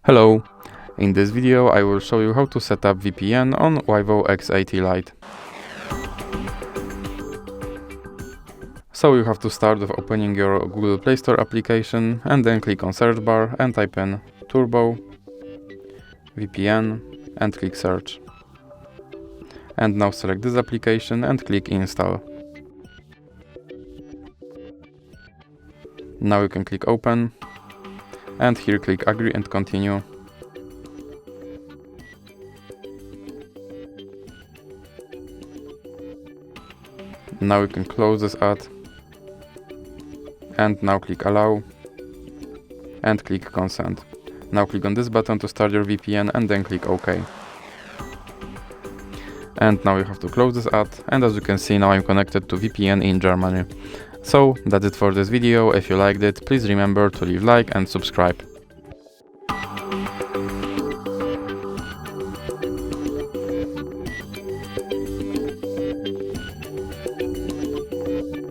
Hello! In this video I will show you how to set up VPN on VIVO X80 Lite. So you have to start with opening your Google Play Store application and then click on search bar and type in Turbo VPN and click search. And now select this application and click install. Now you can click open and here click agree and continue. Now you can close this ad and now click allow and click consent. Now click on this button to start your VPN and then click OK. And now you have to close this ad, and as you can see, now I'm connected to VPN in Germany. So that's it for this video. If you liked it, please remember to leave like and subscribe.